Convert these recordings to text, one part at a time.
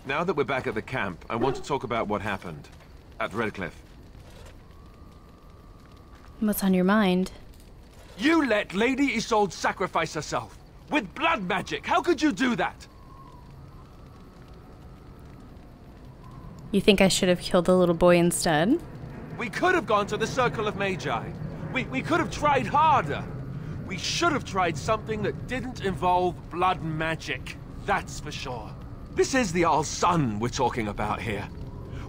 Now that we're back at the camp, I want to talk about what happened at Redcliffe. What's on your mind? You let Lady Isolde sacrifice herself with blood magic. How could you do that? You think I should have killed the little boy instead? We could have gone to the Circle of Magi. We could have tried harder. We should have tried something that didn't involve blood magic. That's for sure. This is the Jarl's son we're talking about here.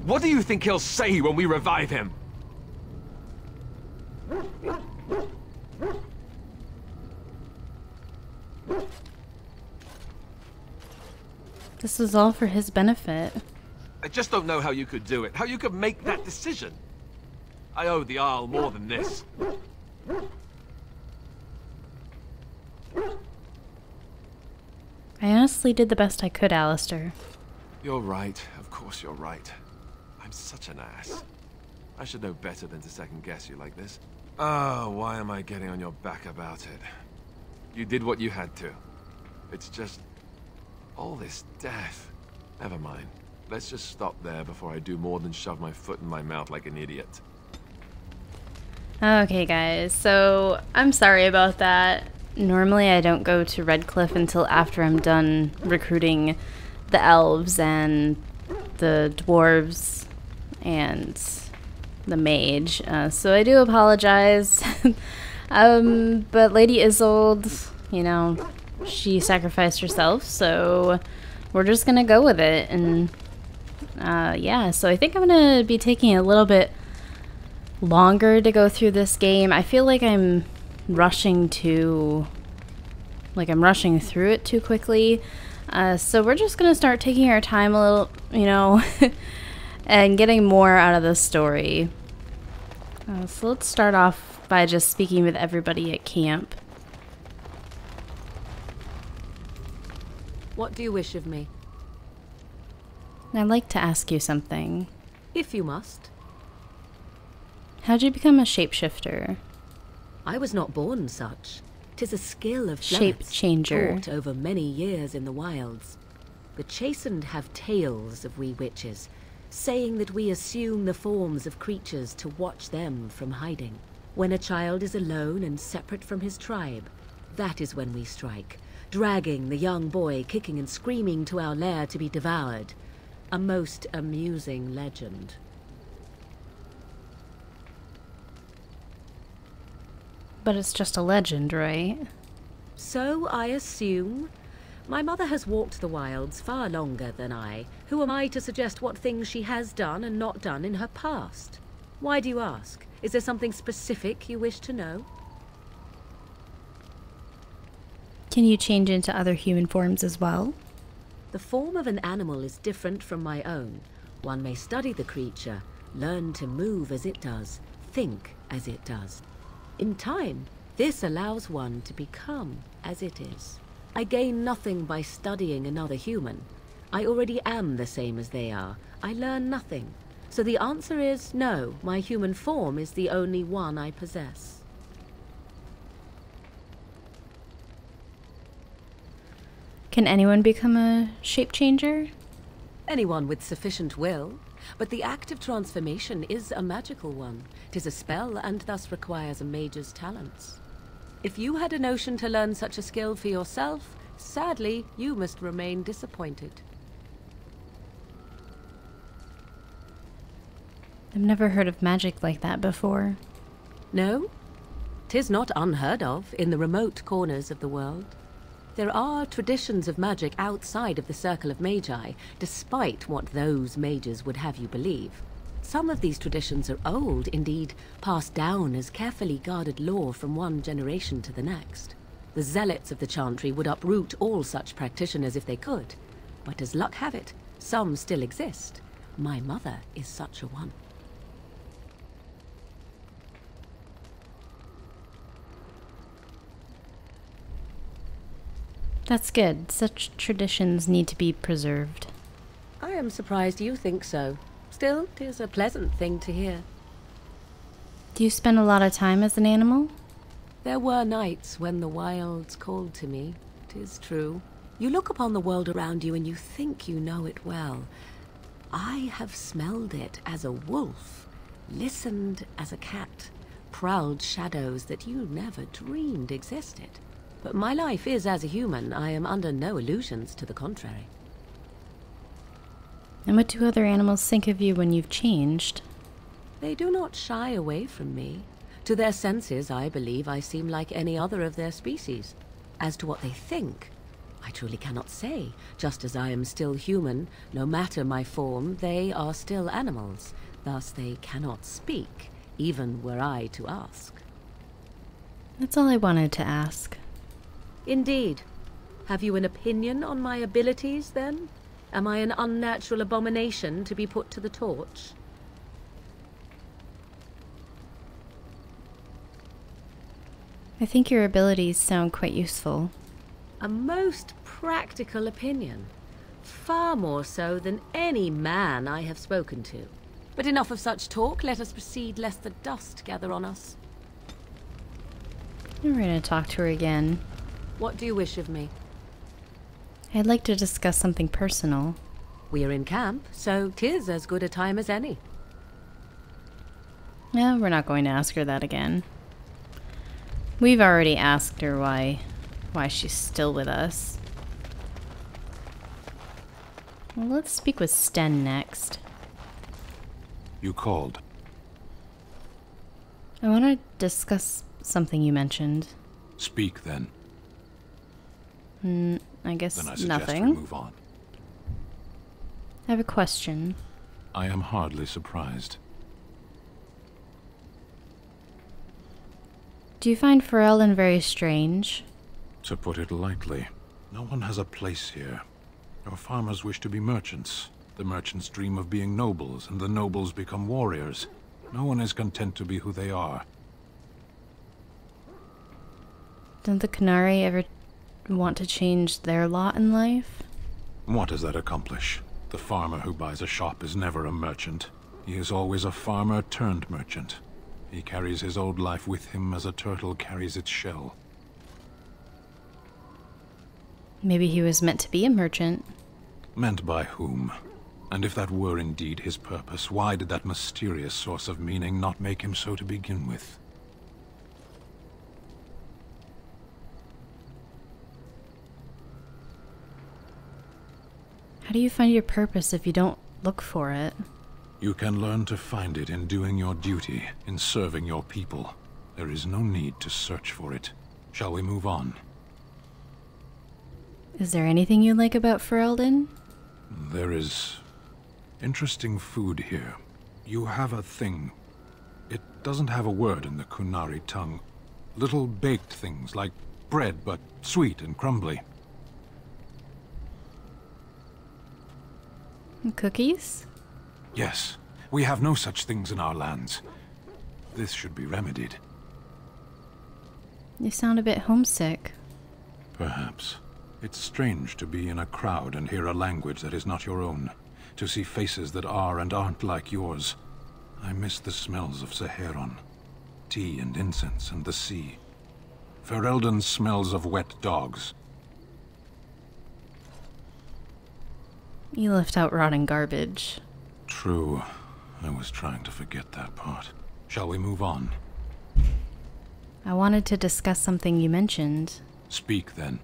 What do you think he'll say when we revive him? This is all for his benefit. I just don't know how you could do it, how you could make that decision. I owe the Jarl more than this. I honestly did the best I could, Alistair. You're right. Of course you're right. I'm such an ass. I should know better than to second guess you like this. Oh, why am I getting on your back about it? You did what you had to. It's just... all this death. Never mind. Let's just stop there before I do more than shove my foot in my mouth like an idiot. Okay, guys, so I'm sorry about that. Normally I don't go to Redcliffe until after I'm done recruiting the elves and the dwarves and the mage, so I do apologize. But Lady Isolde, you know, she sacrificed herself, so we're just gonna go with it. And yeah, so I think I'm gonna be taking a little bit longer to go through this game. I feel like I'm rushing through it too quickly. So we're just gonna start taking our time a little, you know, and getting more out of the story. So let's start off by just speaking with everybody at camp. What do you wish of me? I'd like to ask you something. If you must. How'd you become a shapeshifter? I was not born such. 'Tis a skill of Shape changer. taught over many years in the wilds. The chastened have tales of we witches, saying that we assume the forms of creatures to watch them from hiding. When a child is alone and separate from his tribe, that is when we strike, dragging the young boy kicking and screaming to our lair to be devoured. A most amusing legend. But it's just a legend, right? So I assume. My mother has walked the wilds far longer than I. Who am I to suggest what things she has done and not done in her past? Why do you ask? Is there something specific you wish to know? Can you change into other human forms as well? The form of an animal is different from my own. One may study the creature, learn to move as it does, think as it does. In time, this allows one to become as it is. I gain nothing by studying another human. I already am the same as they are. I learn nothing. So the answer is no, my human form is the only one I possess. Can anyone become a shape changer? Anyone with sufficient will. But the act of transformation is a magical one. 'Tis a spell and thus requires a mage's talents. If you had a notion to learn such a skill for yourself, sadly, you must remain disappointed. I've never heard of magic like that before. No? 'Tis not unheard of in the remote corners of the world. There are traditions of magic outside of the Circle of Magi, despite what those mages would have you believe. Some of these traditions are old, indeed, passed down as carefully guarded lore from one generation to the next. The zealots of the chantry would uproot all such practitioners if they could. But as luck have it, some still exist. My mother is such a one. That's good. Such traditions need to be preserved. I am surprised you think so. Still, 'tis a pleasant thing to hear. Do you spend a lot of time as an animal? There were nights when the wilds called to me, 'tis true. You look upon the world around you and you think you know it well. I have smelled it as a wolf, listened as a cat, prowled shadows that you never dreamed existed. But my life is as a human. I am under no illusions to the contrary. And what do other animals think of you when you've changed? They do not shy away from me. To their senses, I believe I seem like any other of their species. As to what they think, I truly cannot say. Just as I am still human, no matter my form, they are still animals. Thus they cannot speak, even were I to ask. That's all I wanted to ask. Indeed. Have you an opinion on my abilities, then? Am I an unnatural abomination to be put to the torch? I think your abilities sound quite useful. A most practical opinion. Far more so than any man I have spoken to. But enough of such talk. Let us proceed, lest the dust gather on us. We're going to talk to her again. What do you wish of me? I'd like to discuss something personal. We are in camp, so 'tis as good a time as any. Yeah, we're not going to ask her that again. We've already asked her why she's still with us. Well, let's speak with Sten next. You called. I want to discuss something you mentioned. Speak, then. I guess Then I suggest nothing. we move on. I have a question. I am hardly surprised. Do you find Ferelden very strange? To put it lightly, no one has a place here. Our farmers wish to be merchants. The merchants dream of being nobles, and the nobles become warriors. No one is content to be who they are. Don't the Qunari ever want to change their lot in life? What does that accomplish? The farmer who buys a shop is never a merchant. He is always a farmer turned merchant. He carries his old life with him as a turtle carries its shell. Maybe he was meant to be a merchant. Meant by whom? And if that were indeed his purpose, why did that mysterious source of meaning not make him so to begin with? How do you find your purpose if you don't look for it? You can learn to find it in doing your duty, in serving your people. There is no need to search for it. Shall we move on? Is there anything you like about Ferelden? There is interesting food here. You have a thing. It doesn't have a word in the Qunari tongue. Little baked things like bread, but sweet and crumbly. Cookies? Yes, we have no such things in our lands. This should be remedied. You sound a bit homesick. Perhaps. It's strange to be in a crowd and hear a language that is not your own. To see faces that are and aren't like yours. I miss the smells of Seheron. Tea and incense and the sea. Ferelden smells of wet dogs. You left out rotting garbage. True. I was trying to forget that part. Shall we move on? I wanted to discuss something you mentioned. Speak, then.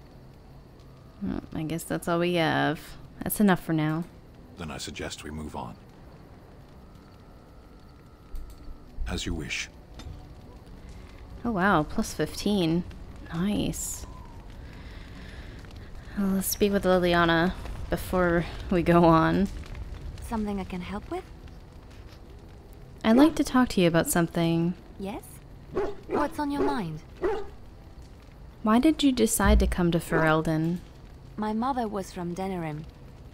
Well, I guess that's all we have. That's enough for now. Then I suggest we move on. As you wish. Oh wow, plus 15. Nice. Well, let's speak with Liliana before we go on. Something I can help with? I'd like to talk to you about something. Yes? What's on your mind? Why did you decide to come to Ferelden? My mother was from Denerim,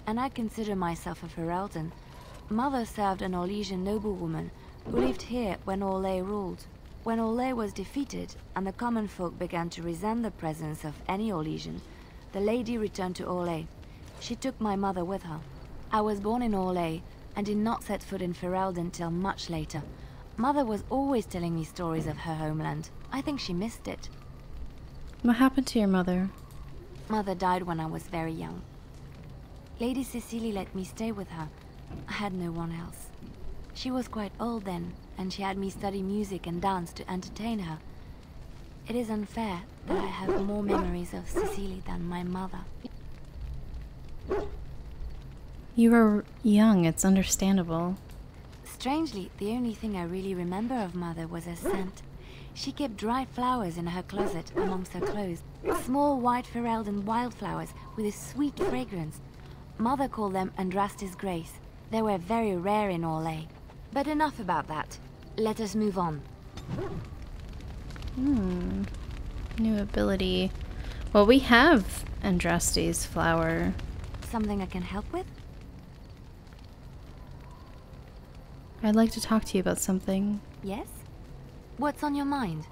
and I consider myself a Ferelden. Mother served an Orlesian noblewoman who lived here when Orlais ruled. When Orlais was defeated and the common folk began to resent the presence of any Orlesian, the lady returned to Orlais. She took my mother with her. I was born in Orlais and did not set foot in Ferelden till much later. Mother was always telling me stories of her homeland. I think she missed it. What happened to your mother? Mother died when I was very young. Lady Cecily let me stay with her. I had no one else. She was quite old then, and she had me study music and dance to entertain her. It is unfair that I have more memories of Cecily than my mother. You were young, it's understandable. Strangely, the only thing I really remember of Mother was her scent. She kept dried flowers in her closet amongst her clothes. Small white Ferelden wildflowers with a sweet fragrance. Mother called them Andraste's Grace. They were very rare in Orlais. But enough about that. Let us move on. New ability. Well, we have Andraste's flower. Something I can help with? I'd like to talk to you about something. Yes? What's on your mind?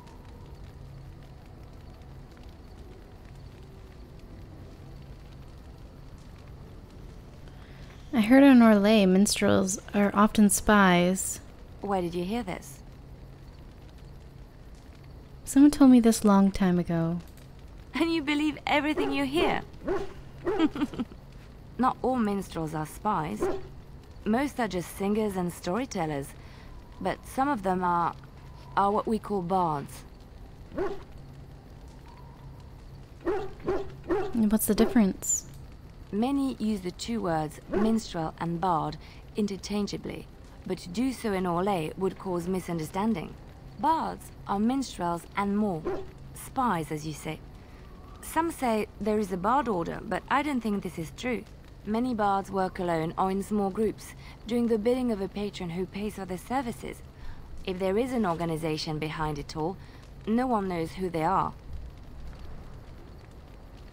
I heard in Orlais minstrels are often spies. Where did you hear this? Someone told me this long time ago. And you believe everything you hear? Not all minstrels are spies. Most are just singers and storytellers. But some of them are what we call bards. And what's the difference? Many use the two words minstrel and bard interchangeably, but to do so in Orlais would cause misunderstanding. Bards are minstrels and more. Spies, as you say. Some say there is a bard order, but I don't think this is true. Many bards work alone or in small groups, doing the bidding of a patron who pays for their services. If there is an organization behind it all, no one knows who they are.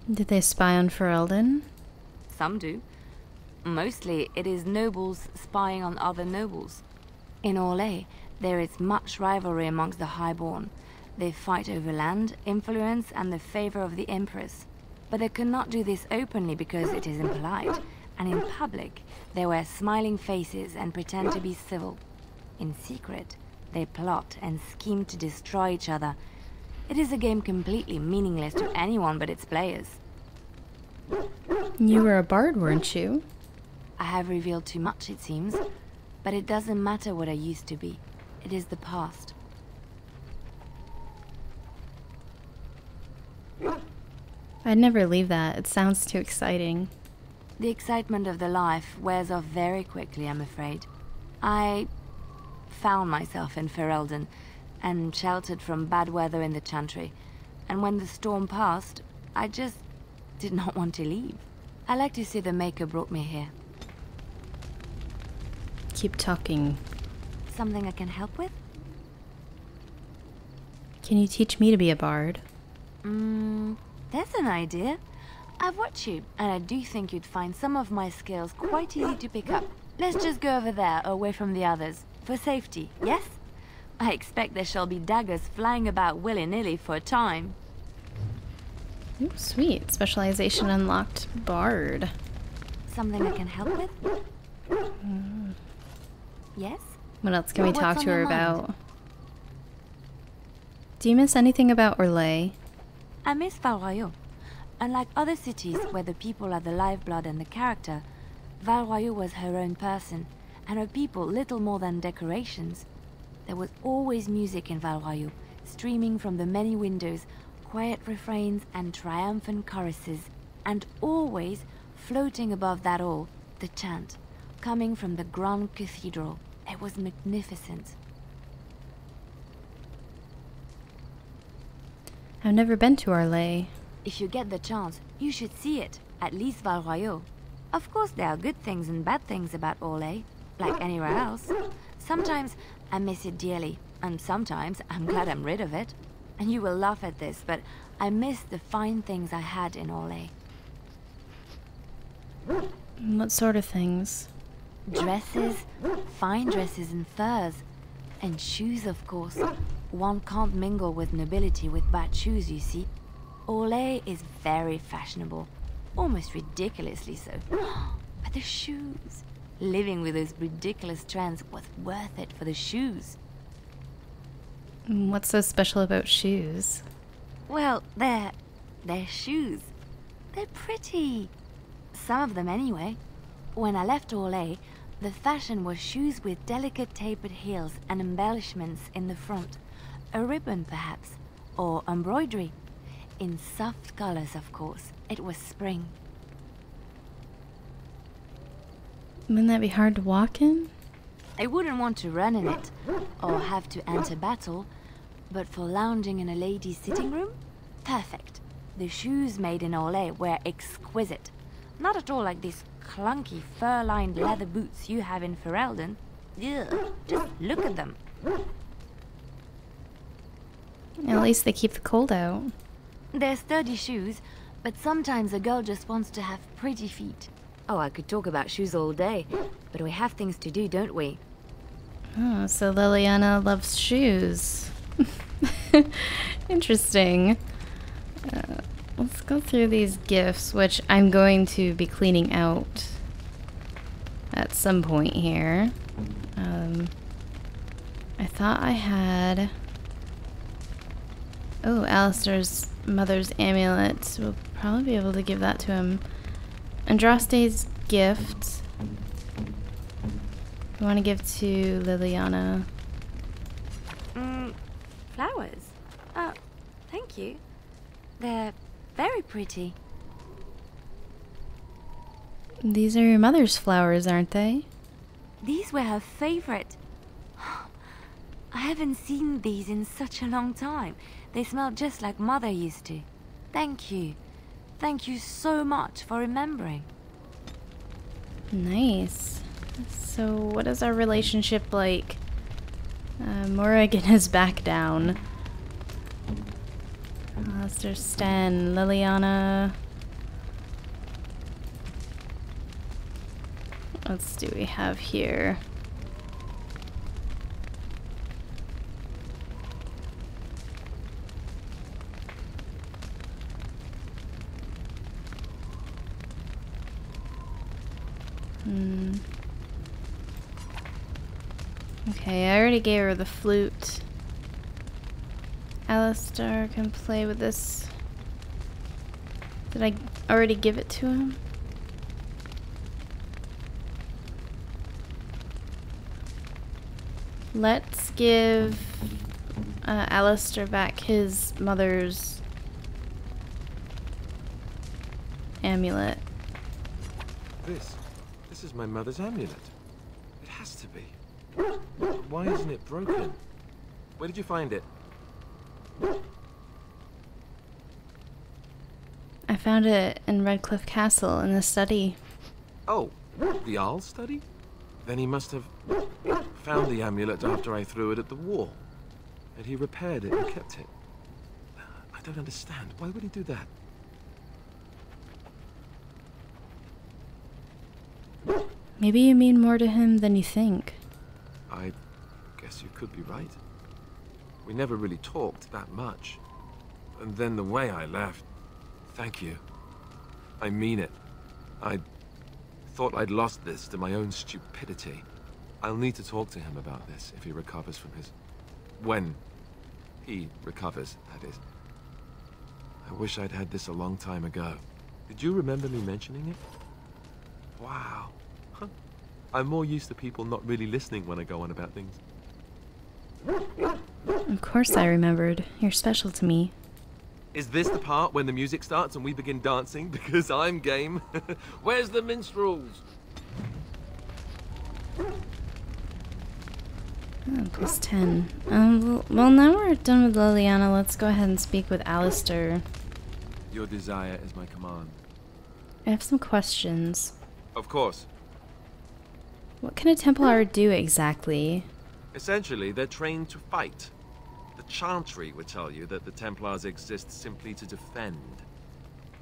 Did they spy on Ferelden? Some do. Mostly it is nobles spying on other nobles. In Orlais, there is much rivalry amongst the highborn. They fight over land, influence, and the favor of the Empress. But they cannot do this openly because it is impolite, and in public, they wear smiling faces and pretend to be civil. In secret, they plot and scheme to destroy each other. It is a game completely meaningless to anyone but its players. You were a bard, weren't you? I have revealed too much, it seems, but it doesn't matter what I used to be. It is the past. I'd never leave that. It sounds too exciting. The excitement of the life wears off very quickly, I'm afraid. I found myself in Ferelden and sheltered from bad weather in the Chantry. And when the storm passed, I just did not want to leave. I like to see the Maker brought me here. Keep talking. Something I can help with? Can you teach me to be a bard? That's an idea. I've watched you, and I do think you'd find some of my skills quite easy to pick up. Let's just go over there, away from the others. For safety, yes? I expect there shall be daggers flying about willy-nilly for a time. Ooh, sweet. Specialization unlocked. Bard. Something I can help with? Yes? What else can we What's talk on to her your mind? about? Do you miss anything about Orlais? I miss Val-Royeaux. Unlike other cities where the people are the lifeblood and the character, Val-Royeaux was her own person, and her people little more than decorations. There was always music in Val-Royeaux, streaming from the many windows, quiet refrains and triumphant choruses, and always, floating above that all, the chant, coming from the Grand Cathedral. It was magnificent. I've never been to Orlais. If you get the chance, you should see it, at least Val-Royeaux. Of course, there are good things and bad things about Orlais, like anywhere else. Sometimes I miss it dearly, and sometimes I'm glad I'm rid of it. And you will laugh at this, but I miss the fine things I had in Orlais. What sort of things? Dresses, fine dresses and furs, and shoes, of course. One can't mingle with nobility with bad shoes, you see. Orlais is very fashionable, almost ridiculously so. But the shoes! Living with those ridiculous trends was worth it for the shoes. What's so special about shoes? Well, they're shoes. They're pretty. Some of them anyway. When I left Orlais, the fashion was shoes with delicate tapered heels and embellishments in the front. A ribbon, perhaps, or embroidery. In soft colors, of course. It was spring. Wouldn't that be hard to walk in? I wouldn't want to run in it, or have to enter battle, but for lounging in a lady's sitting room, perfect. The shoes made in Orlais were exquisite. Not at all like these clunky fur-lined leather boots you have in Ferelden. Ugh, just look at them. At least they keep the cold out. They're sturdy shoes, but sometimes a girl just wants to have pretty feet. Oh, I could talk about shoes all day, but we have things to do, don't we? Oh, so Liliana loves shoes. Interesting. Let's go through these gifts, which I'm going to be cleaning out at some point here. I thought I had... Oh, Alistair's mother's amulet. We'll probably be able to give that to him. Andraste's gift. We want to give to Liliana. Flowers? Oh, thank you. They're very pretty. These are your mother's flowers, aren't they? These were her favorite. I haven't seen these in such a long time. They smell just like Mother used to. Thank you. Thank you so much for remembering. Nice. So what is our relationship like? Morrigan is back down. Alistair, Sten, Liliana. What else do we have here? Okay, I already gave her the flute. Alistair can play with this. Did I already give it to him? Let's give Alistair back his mother's amulet. This is my mother's amulet. It has to be. Why isn't it broken? Where did you find it? I found it in Redcliffe Castle in the study. Oh, the Jarl's study? Then he must have found the amulet after I threw it at the wall. And he repaired it and kept it. I don't understand. Why would he do that? Maybe you mean more to him than you think. I guess you could be right. We never really talked that much. And then the way I left... Thank you. I mean it. I thought I'd lost this to my own stupidity. I'll need to talk to him about this if he recovers from his... When he recovers, that is. I wish I'd had this a long time ago. Did you remember me mentioning it? Wow. Huh. I'm more used to people not really listening when I go on about things. Of course I remembered. You're special to me. Is this the part when the music starts and we begin dancing? Because I'm game. Where's the minstrels? Oh, plus 10. Well, now we're done with Liliana. Let's go ahead and speak with Alistair. Your desire is my command. I have some questions. Of course. What can a Templar do exactly? Essentially, they're trained to fight. The Chantry would tell you that the Templars exist simply to defend.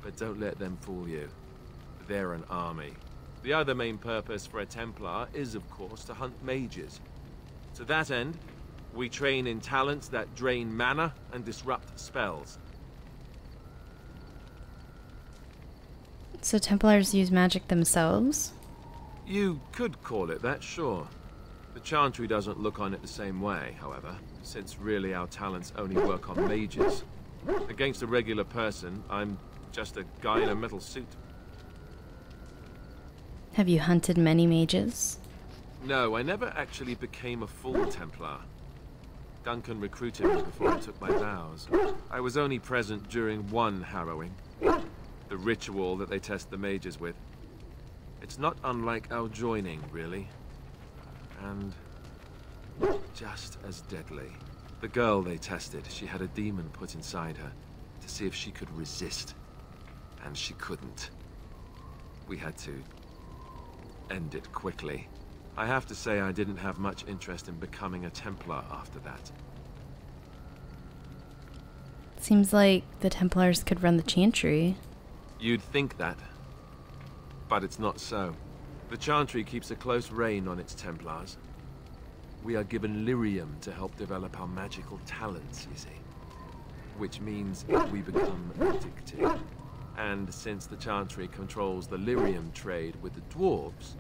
But don't let them fool you. They're an army. The other main purpose for a Templar is, of course, to hunt mages. To that end, we train in talents that drain mana and disrupt spells. So Templars use magic themselves? You could call it that, sure. The Chantry doesn't look on it the same way, however, since really our talents only work on mages. Against a regular person, I'm Just a guy in a metal suit. Have you hunted many mages? No, I never actually became a full Templar. Duncan recruited me before I took my vows. I was only present during one harrowing. The ritual that they test the mages with. It's not unlike our joining, really. And just as deadly. The girl they tested, she had a demon put inside her to see if she could resist. And she couldn't. We had to end it quickly. I have to say I didn't have much interest in becoming a Templar after that. Seems like the Templars could run the Chantry. You'd think that. But it's not so. The Chantry keeps a close rein on its Templars. We are given lyrium to help develop our magical talents, you see. Which means we become addicted. And since the Chantry controls the lyrium trade with the dwarves,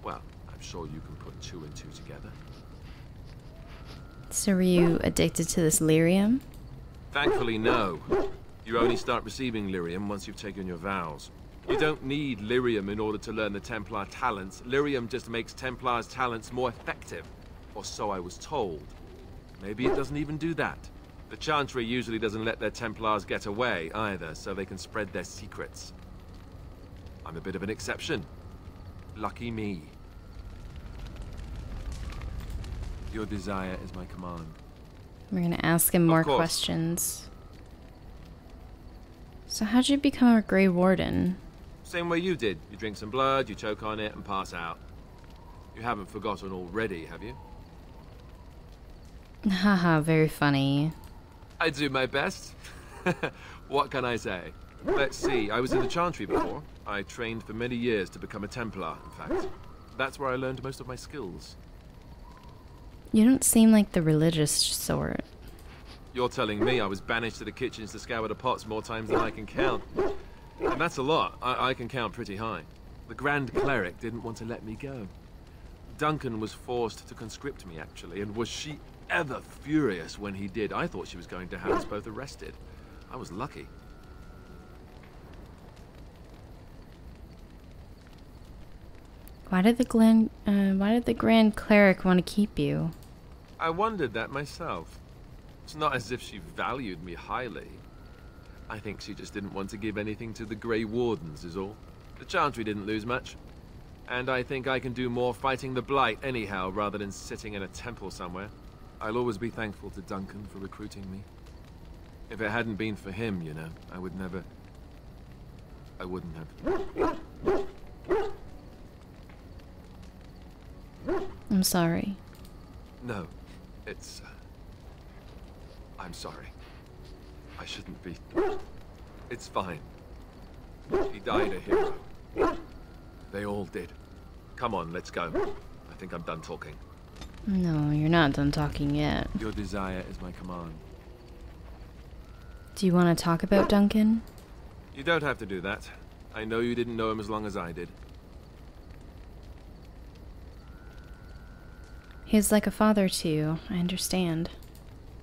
well, I'm sure you can put 2 and 2 together. So were you addicted to this lyrium? Thankfully, no. You only start receiving lyrium once you've taken your vows. You don't need lyrium in order to learn the Templar talents. Lyrium just makes Templars' talents more effective. Or so I was told. Maybe it doesn't even do that. The Chantry usually doesn't let their Templars get away either, so they can spread their secrets. I'm a bit of an exception. Lucky me. Your desire is my command. We're gonna ask him more Of course. questions. So how'd you become a Grey Warden? Same way you did. You drink some blood, you choke on it, and pass out. You haven't forgotten already, have you? Haha, very funny. I do my best. What can I say? Let's see, I was in the Chantry before. I trained for many years to become a Templar, in fact. That's where I learned most of my skills. You don't seem like the religious sort. You're telling me I was banished to the kitchens to scour the pots more times than I can count. And that's a lot. I can count pretty high. The Grand Cleric didn't want to let me go. Duncan was forced to conscript me, actually, and was she ever furious when he did. I thought she was going to have us both arrested. I was lucky. Why did the Grand Cleric want to keep you? I wondered that myself. It's not as if she valued me highly. I think she just didn't want to give anything to the Grey Wardens, is all. The Chantry didn't lose much. And I think I can do more fighting the Blight anyhow, rather than sitting in a temple somewhere. I'll always be thankful to Duncan for recruiting me. If it hadn't been for him, you know, I wouldn't have... I'm sorry. No, it's... I'm sorry. I shouldn't be... It's fine. He died a hero. They all did. Come on, let's go. I think I'm done talking. No, you're not done talking yet. Your desire is my command. Do you want to talk about Duncan? You don't have to do that. I know you didn't know him as long as I did. He's like a father to you, I understand.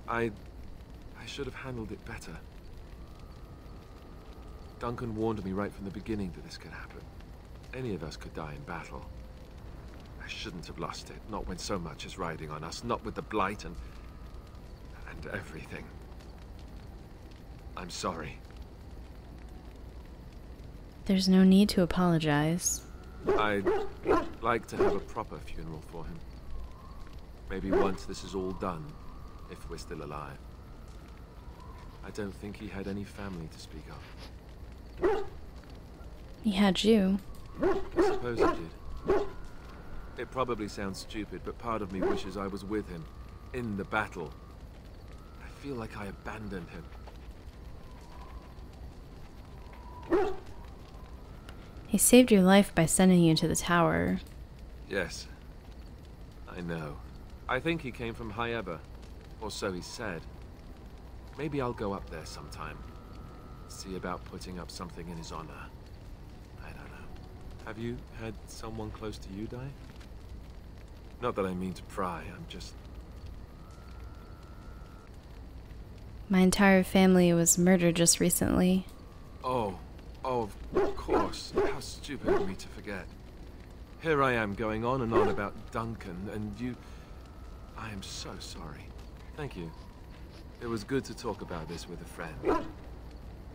I should have handled it better. Duncan warned me right from the beginning that this could happen. Any of us could die in battle. I shouldn't have lost it, not when so much is riding on us, not with the Blight and everything. I'm sorry. There's no need to apologize. I'd like to have a proper funeral for him. Maybe once this is all done, if we're still alive. I don't think he had any family to speak of. He had you. I suppose he did. It probably sounds stupid, but part of me wishes I was with him, in the battle. I feel like I abandoned him. He saved your life by sending you to the tower. Yes, I know. I think he came from Hyeva, or so he said. Maybe I'll go up there sometime. See about putting up something in his honor. I don't know. Have you had someone close to you die? Not that I mean to pry, I'm just... My entire family was murdered just recently. Oh, of course. How stupid of me to forget. Here I am going on and on about Duncan, and you... I am so sorry. Thank you. It was good to talk about this with a friend.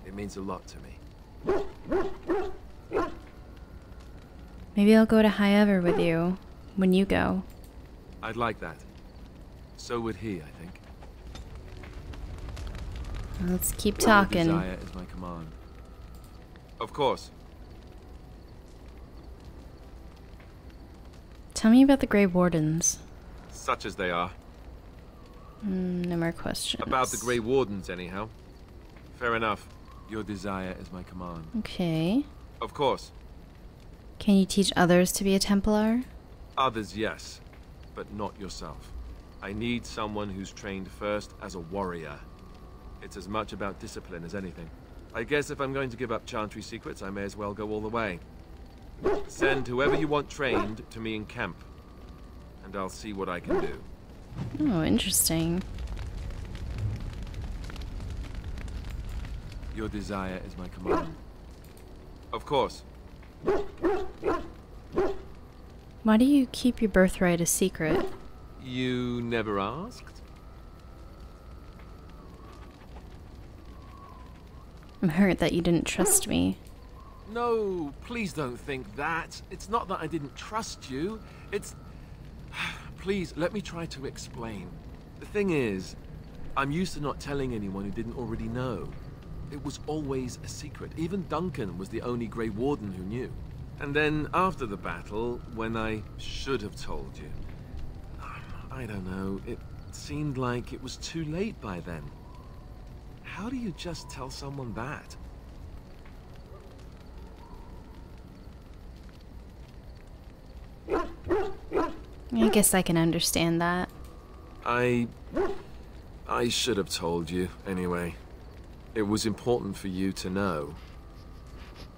It means a lot to me. Maybe I'll go to High Ever with you when you go. I'd like that. So would he, I think. Let's keep talking. Your desire is my command. Of course. Tell me about the Grey Wardens. Such as they are. No more questions. About the Grey Wardens, anyhow. Fair enough. Your desire is my command. Okay. Of course. Can you teach others to be a Templar? Others, yes. But not yourself. I need someone who's trained first as a warrior. It's as much about discipline as anything. I guess if I'm going to give up Chantry secrets, I may as well go all the way. Send whoever you want trained to me in camp, and I'll see what I can do. Oh, interesting. Your desire is my command. Of course. Why do you keep your birthright a secret? You never asked? I'm hurt that you didn't trust me. No, please don't think that. It's not that I didn't trust you. It's... Please, let me try to explain. The thing is, I'm used to not telling anyone who didn't already know. It was always a secret. Even Duncan was the only Grey Warden who knew. And then, after the battle, when I should have told you... I don't know, it seemed like it was too late by then. How do you just tell someone that? I guess I can understand that. I should have told you, anyway. It was important for you to know.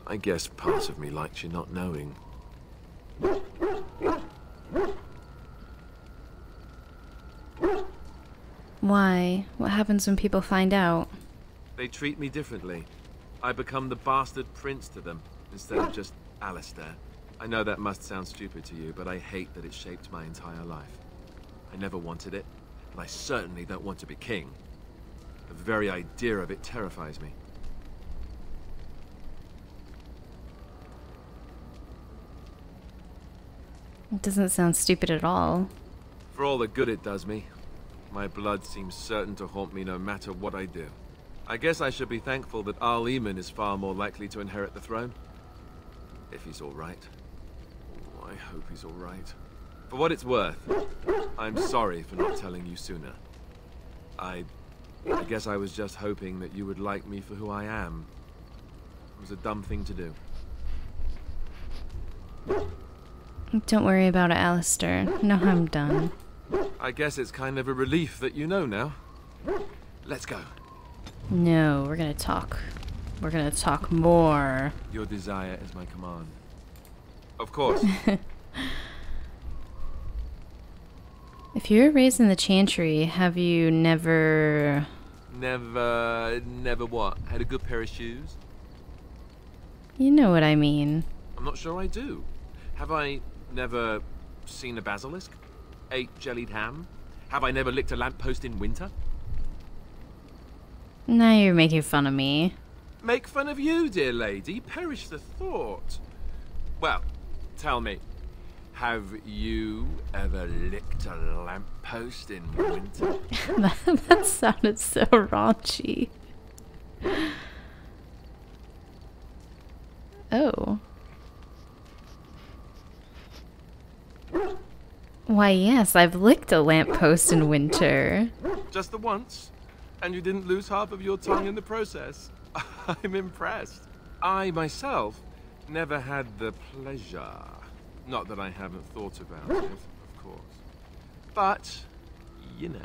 I guess part of me liked you not knowing. Why? What happens when people find out? They treat me differently. I become the bastard prince to them, instead of just Alistair. I know that must sound stupid to you, but I hate that it shaped my entire life. I never wanted it, and I certainly don't want to be king. The very idea of it terrifies me. It doesn't sound stupid at all. For all the good it does me, my blood seems certain to haunt me no matter what I do. I guess I should be thankful that Arleman is far more likely to inherit the throne. If he's all right. Oh, I hope he's all right. For what it's worth, I'm sorry for not telling you sooner. I guess I was just hoping that you would like me for who I am. It was a dumb thing to do. Don't worry about it, Alistair. No, I'm done. I guess it's kind of a relief that you know now. Let's go. No, we're gonna talk. We're gonna talk more. Your desire is my command. Of course. If you were raised in the Chantry, have you never... Never what? Had a good pair of shoes? You know what I mean. I'm not sure I do. Have I never seen a basilisk? Ate jellied ham? Have I never licked a lamppost in winter? Now you're making fun of me. Make fun of you, dear lady? Perish the thought. Well, tell me, have you ever licked a lamppost in winter? That sounded so raunchy. Oh. Why, yes, I've licked a lamppost in winter. Just the once? And you didn't lose half of your tongue in the process? I'm impressed. I, myself, never had the pleasure. Not that I haven't thought about it, of course. But, you know.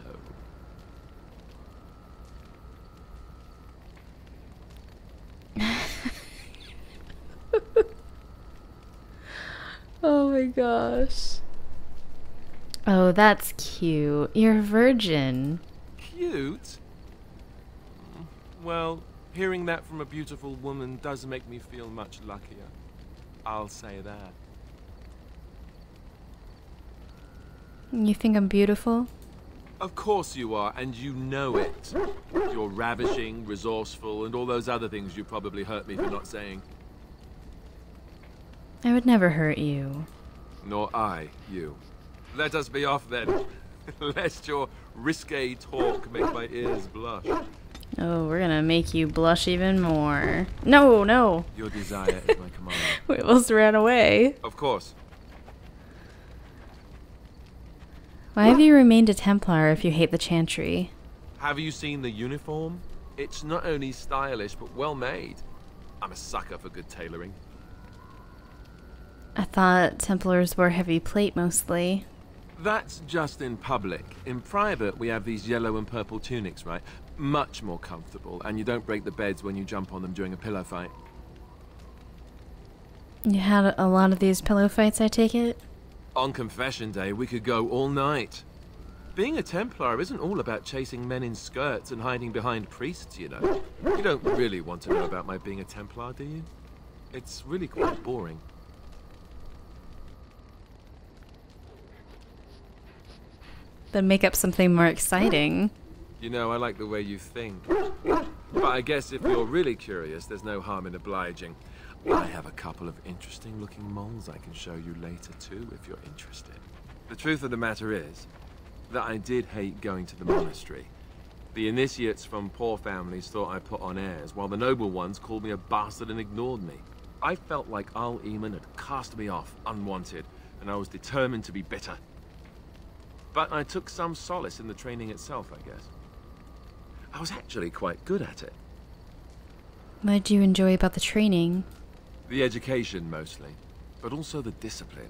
Oh my gosh. Oh, that's cute. You're a virgin. Cute? Well, Hearing that from a beautiful woman does make me feel much luckier. I'll say that. You think I'm beautiful? Of course you are, and you know it. You're ravishing, resourceful, and all those other things you probably hurt me for not saying. I would never hurt you. Nor I, you. Let us be off then, lest your risque talk make my ears blush. Oh, we're gonna make you blush even more. No, no! Your desire is my command. We almost ran away. Of course. Why have you remained a Templar if you hate the Chantry? Have you seen the uniform? It's not only stylish, but well made. I'm a sucker for good tailoring. I thought Templars wore heavy plate mostly. That's just in public. In private, we have these yellow and purple tunics, right? Much more comfortable, and you don't break the beds when you jump on them during a pillow fight. You had a lot of these pillow fights, I take it? On confession day, we could go all night. Being a Templar isn't all about chasing men in skirts and hiding behind priests, you know. You don't really want to know about my being a Templar, do you? It's really quite boring. Then make up something more exciting. You know, I like the way you think. But I guess if you're really curious, there's no harm in obliging. I have a couple of interesting looking moles I can show you later too, if you're interested. The truth of the matter is that I did hate going to the monastery. The initiates from poor families thought I put on airs, while the noble ones called me a bastard and ignored me. I felt like Al-Eamon had cast me off, unwanted, and I was determined to be bitter. But I took some solace in the training itself, I guess. I was actually quite good at it. What did you enjoy about the training? The education, mostly, but also the discipline.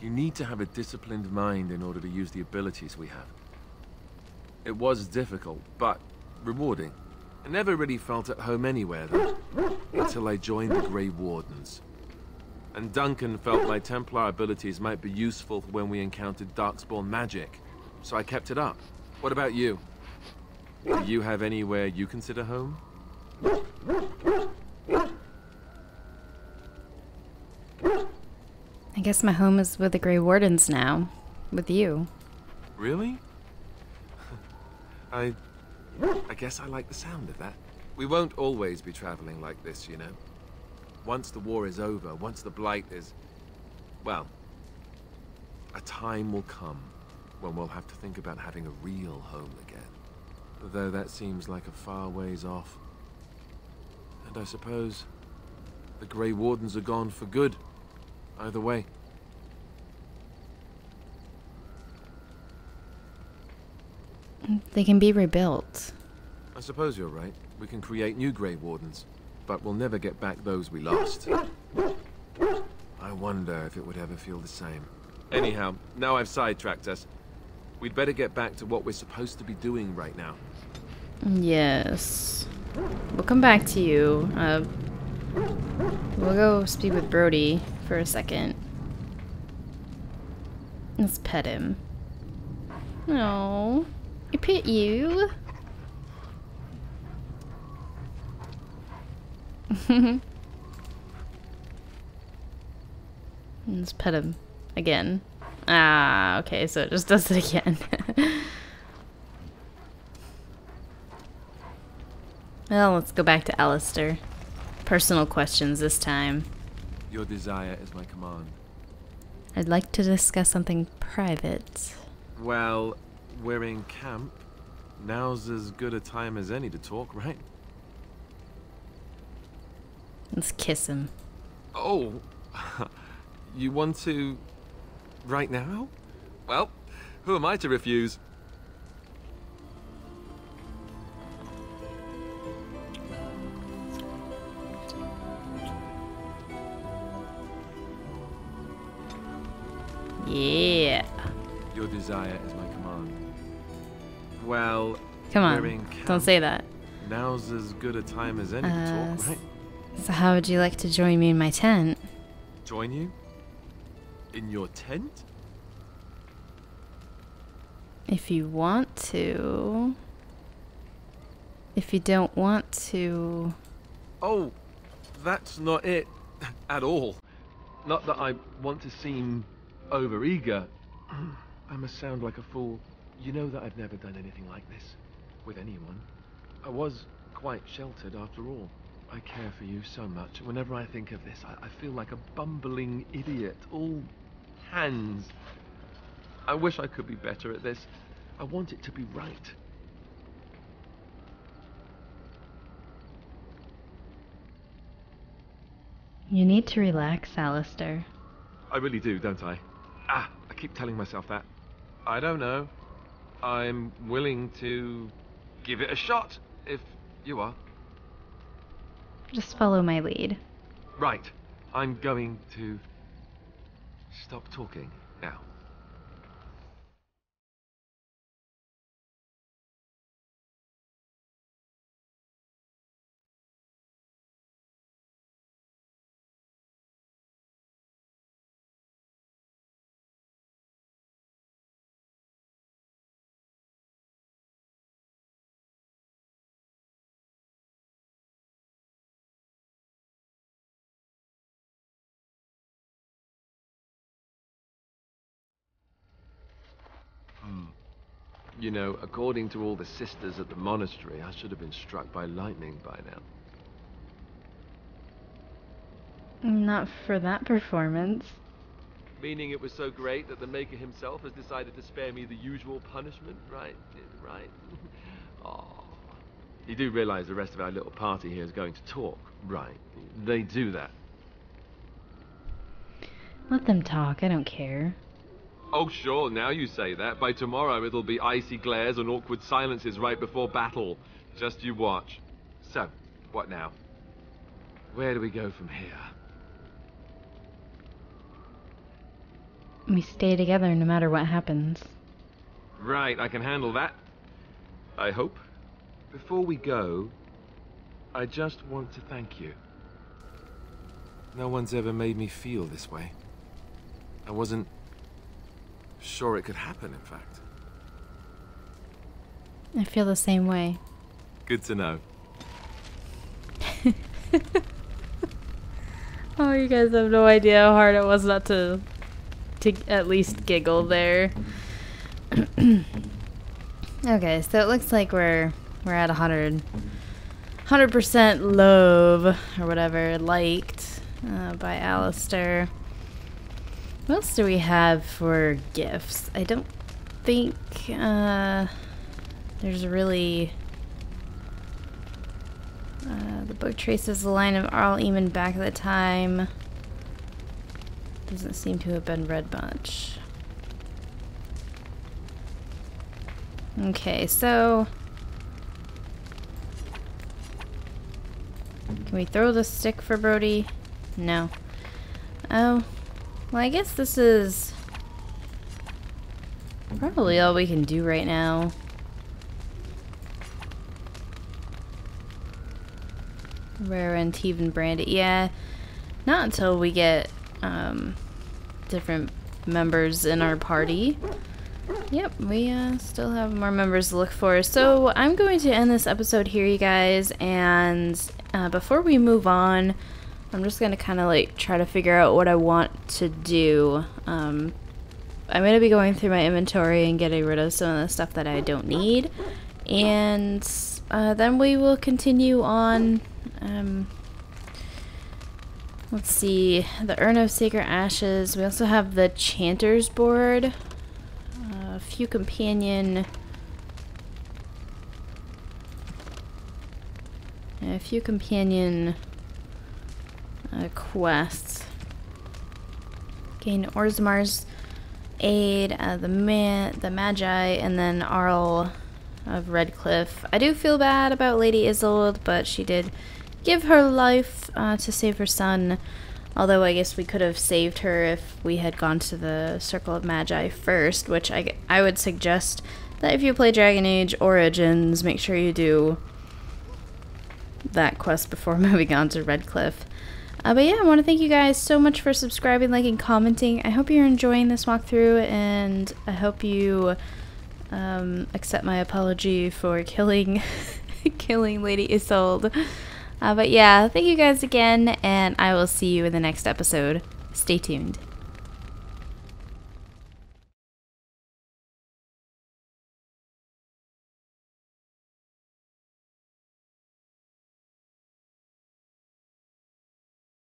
You need to have a disciplined mind in order to use the abilities we have. It was difficult, but rewarding. I never really felt at home anywhere, though, until I joined the Grey Wardens. And Duncan felt my Templar abilities might be useful when we encountered darkspawn magic, so I kept it up. What about you? Do you have anywhere you consider home? I guess my home is with the Grey Wardens now. With you. Really? I guess I like the sound of that. We won't always be traveling like this, you know. Once the war is over, once the Blight is... well, a time will come when we'll have to think about having a real home again. Though that seems like a far ways off. And I suppose the Grey Wardens are gone for good. Either way. They can be rebuilt. I suppose you're right. We can create new Grey Wardens, but we'll never get back those we lost. I wonder if it would ever feel the same. Anyhow, now I've sidetracked us. We'd better get back to what we're supposed to be doing right now. Yes. We'll come back to you. We'll go speak with Brody for a second. Let's pet him. No, I pet you. Let's pet him again. Ah, okay, so it just does it again. Well, let's go back to Alistair. Personal questions this time. Your desire is my command. I'd like to discuss something private. Well, we're in camp. Now's as good a time as any to talk, right? Let's kiss him. Oh, you want to... right now? Well, who am I to refuse? Yeah. Your desire is my command. Well, Come we're on, in camp. don't say that. Now's as good a time as any to talk, right? So how would you like to join me in my tent? Join you? In your tent? If you want to. If you don't want to... Oh, that's not it at all. Not that I want to seem overeager. I must sound like a fool. You know that I've never done anything like this with anyone. I was quite sheltered after all. I care for you so much. Whenever I think of this, I feel like a bumbling idiot. All hands. I wish I could be better at this. I want it to be right. You need to relax, Alistair. I really do, don't I? I keep telling myself that. I don't know. I'm willing to give it a shot, if you are. Just follow my lead. Right. I'm going to stop talking now. You know, according to all the sisters at the monastery, I should have been struck by lightning by now. Not for that performance. Meaning it was so great that the Maker himself has decided to spare me the usual punishment, right? Right? Oh. You do realize the rest of our little party here is going to talk, right? They do that. Let them talk, I don't care. Oh sure, now you say that. By tomorrow it'll be icy glares and awkward silences right before battle. Just you watch. So, what now? Where do we go from here? We stay together no matter what happens. Right, I can handle that. I hope. Before we go, I just want to thank you. No one's ever made me feel this way. I wasn't sure it could happen, in fact. I feel the same way. Good to know. Oh, you guys have no idea how hard it was not to at least giggle there. Okay, so it looks like we're at 100% love or whatever, liked by Alistair. What else do we have for gifts? I don't think there's really... the book traces the line of Arl Eamon back at the time. Doesn't seem to have been read much. Okay, so... Can we throw the stick for Brody? No. Oh... Well, I guess this is probably all we can do right now. Rare and Teven branded. Yeah, not until we get different members in our party. Yep, we still have more members to look for. So I'm going to end this episode here, you guys. And before we move on, I'm just going to kind of like try to figure out what I want to do. I'm going to be going through my inventory and getting rid of some of the stuff that I don't need. And then we will continue on. Let's see. The Urn of Sacred Ashes. We also have the Chanter's Board. A few companion... quests. Gain Orzamar's aid, the Magi, and then Arl of Redcliffe. I do feel bad about Lady Isolde, but she did give her life to save her son. Although I guess we could have saved her if we had gone to the Circle of Magi first, which I would suggest that if you play Dragon Age Origins, make sure you do that quest before moving on to Redcliffe. But yeah, I want to thank you guys so much for subscribing, liking, commenting. I hope you're enjoying this walkthrough, and I hope you accept my apology for killing killing Lady Isolde. But yeah, thank you guys again, and I will see you in the next episode. Stay tuned.